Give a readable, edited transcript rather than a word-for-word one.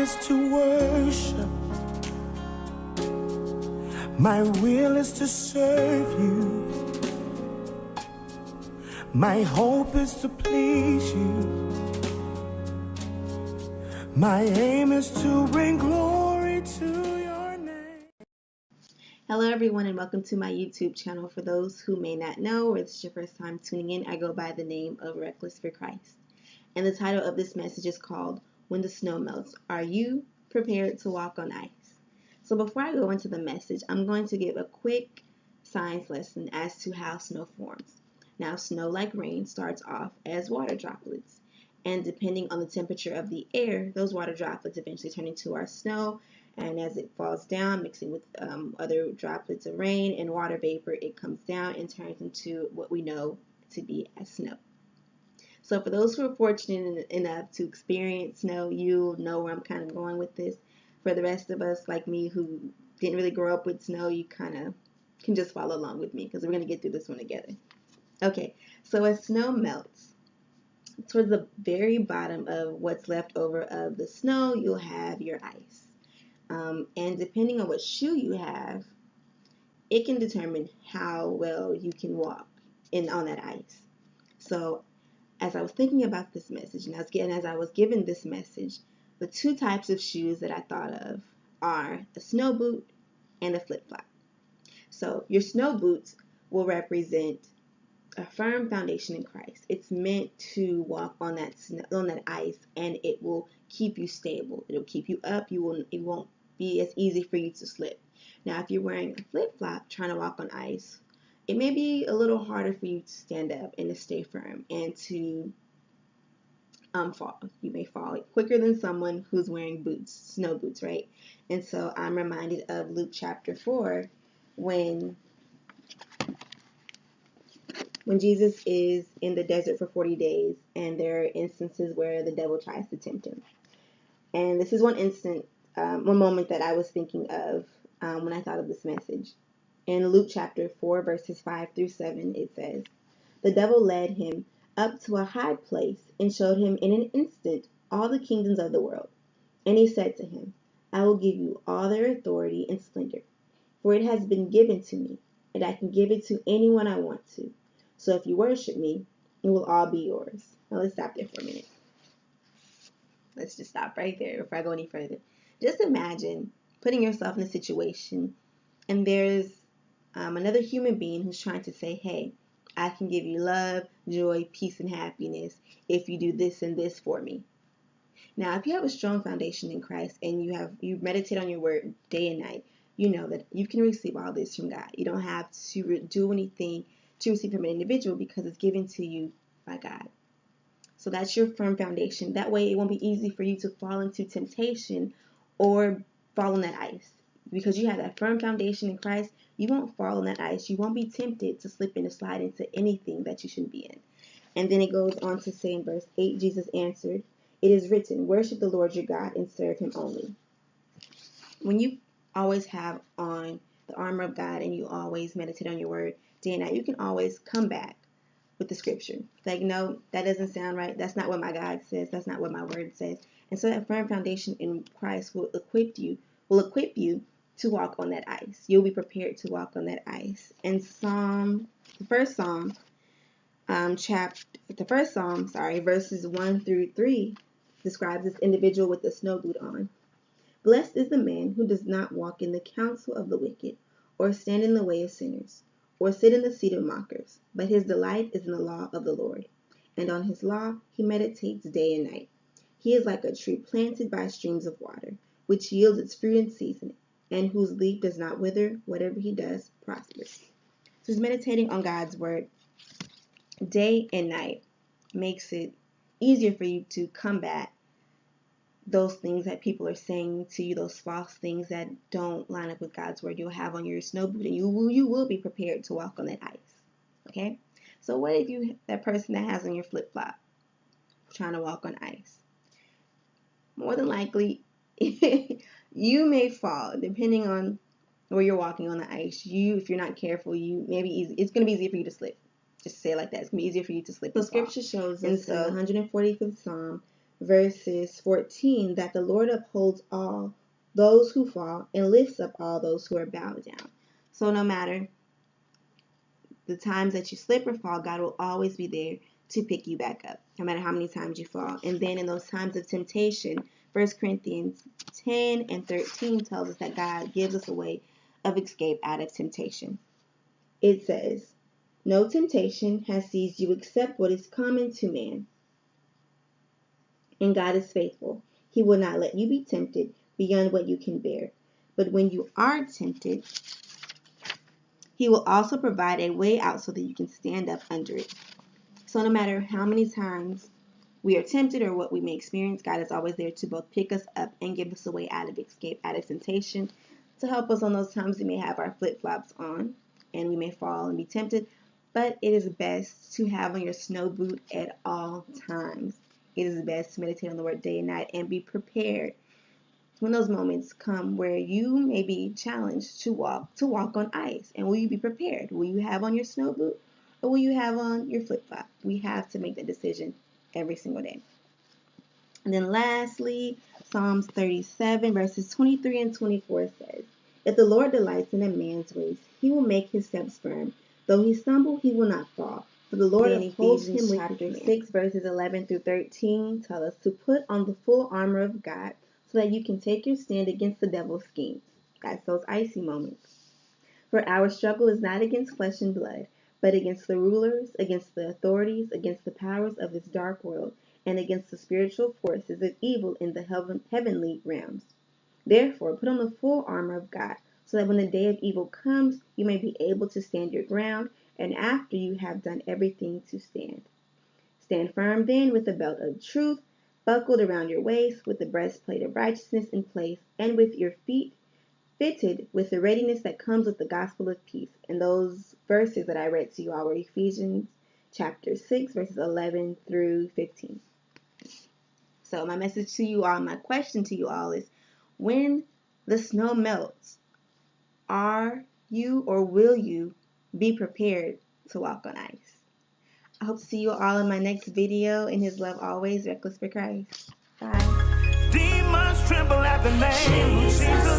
is to worship. My will is to serve you. My hope is to please you. My aim is to bring glory to your name. Hello everyone, and welcome to my YouTube channel. For those who may not know, or this is your first time tuning in, I go by the name of Reckless for Christ. And the title of this message is called, When the Snow Melts, Are You Prepared to Walk on Ice? So before I go into the message, I'm going to give a quick science lesson as to how snow forms. Now, snow, like rain, starts off as water droplets. And depending on the temperature of the air, those water droplets eventually turn into our snow. And as it falls down, mixing with other droplets of rain and water vapor, it comes down and turns into what we know to be as snow. So for those who are fortunate enough to experience snow, you'll know where I'm kind of going with this. For the rest of us, like me, who didn't really grow up with snow, you kind of can just follow along with me because we're going to get through this one together. Okay, so as snow melts, towards the very bottom of what's left over of the snow, you'll have your ice. And depending on what shoe you have, it can determine how well you can walk on that ice. So as I was thinking about this message, and as I was given this message, the two types of shoes that I thought of are a snow boot and a flip-flop. So your snow boots will represent a firm foundation in Christ. It's meant to walk on that ice, and it will keep you stable. It'll keep you up. It won't be as easy for you to slip. Now, if you're wearing a flip-flop trying to walk on ice, it may be a little harder for you to stand up and to stay firm and to fall. You may fall quicker than someone who's wearing boots, snow boots, right? And so I'm reminded of Luke chapter 4 when Jesus is in the desert for 40 days, and there are instances where the devil tries to tempt him. And this is one moment that I was thinking of when I thought of this message. In Luke chapter 4, verses 5 through 7, it says, "The devil led him up to a high place and showed him in an instant all the kingdoms of the world. And he said to him, I will give you all their authority and splendor, for it has been given to me, and I can give it to anyone I want to. So if you worship me, it will all be yours." Now let's stop there for a minute. Let's just stop right there before I go any further. Just imagine putting yourself in a situation, and there's another human being who's trying to say, hey, I can give you love, joy, peace, and happiness if you do this and this for me. Now, if you have a strong foundation in Christ and you meditate on your word day and night, you know that you can receive all this from God. You don't have to do anything to receive from an individual because it's given to you by God. So that's your firm foundation. That way it won't be easy for you to fall into temptation or fall on that ice. Because you have that firm foundation in Christ, you won't fall on that ice. You won't be tempted to slip and slide into anything that you shouldn't be in. And then it goes on to say in verse 8, Jesus answered, "It is written, worship the Lord your God and serve him only." When you always have on the armor of God and you always meditate on your word day and night, you can always come back with the scripture. Like, no, that doesn't sound right. That's not what my God says. That's not what my word says. And so that firm foundation in Christ will equip you to walk on that ice. You'll be prepared to walk on that ice. And the first psalm, verses 1 through 3 describes this individual with the snow boot on. "Blessed is the man who does not walk in the counsel of the wicked, or stand in the way of sinners, or sit in the seat of mockers, but his delight is in the law of the Lord, and on his law he meditates day and night. He is like a tree planted by streams of water, which yields its fruit in season, and whose leaf does not wither. Whatever he does prospers." So he's meditating on God's word day and night makes it easier for you to combat those things that people are saying to you, those false things that don't line up with God's word. You'll have on your snow boot, and you will be prepared to walk on that ice. Okay? So what if you that person that has on your flip-flop trying to walk on ice? More than likely, you may fall, depending on where you're walking on the ice. If you're not careful, it's going to be easier for you to slip. Just say it like that. It's going to be easier for you to slip. So scripture shows us in the 145th Psalm, verses 14, that the Lord upholds all those who fall and lifts up all those who are bowed down. So no matter the times that you slip or fall, God will always be there to pick you back up, no matter how many times you fall. And then in those times of temptation, 1 Corinthians 10 and 13 tells us that God gives us a way of escape out of temptation. It says, "No temptation has seized you except what is common to man. And God is faithful. He will not let you be tempted beyond what you can bear. But when you are tempted, He will also provide a way out so that you can stand up under it." So no matter how many times we are tempted or what we may experience, God is always there to both pick us up and give us a way out of escape, out of temptation, to help us on those times we may have our flip-flops on and we may fall and be tempted. But it is best to have on your snow boot at all times. It is best to meditate on the word day and night and be prepared when those moments come where you may be challenged to walk on ice. And will you be prepared? Will you have on your snow boot or will you have on your flip-flop? We have to make that decision every single day. And then lastly, Psalms 37 verses 23 and 24 says, "If the Lord delights in a man's ways, He will make his steps firm. Though he stumble, he will not fall. For the Lord upholds him with His hand." 6 verses 11 through 13 tell us to put on the full armor of God so that you can take your stand against the devil's schemes. That's those icy moments. "For our struggle is not against flesh and blood, but against the rulers, against the authorities, against the powers of this dark world, and against the spiritual forces of evil in the heavenly realms. Therefore, put on the full armor of God, so that when the day of evil comes, you may be able to stand your ground, and after you have done everything to stand. Stand firm then with the belt of truth buckled around your waist, with the breastplate of righteousness in place, and with your feet fitted with the readiness that comes with the gospel of peace." And those verses that I read to you all were Ephesians chapter 6, verses 11 through 15. So my message to you all, my question to you all is, when the snow melts, are you or will you be prepared to walk on ice? I hope to see you all in my next video. In His love always, Reckless for Christ. Bye. Demons tremble at the name of Jesus.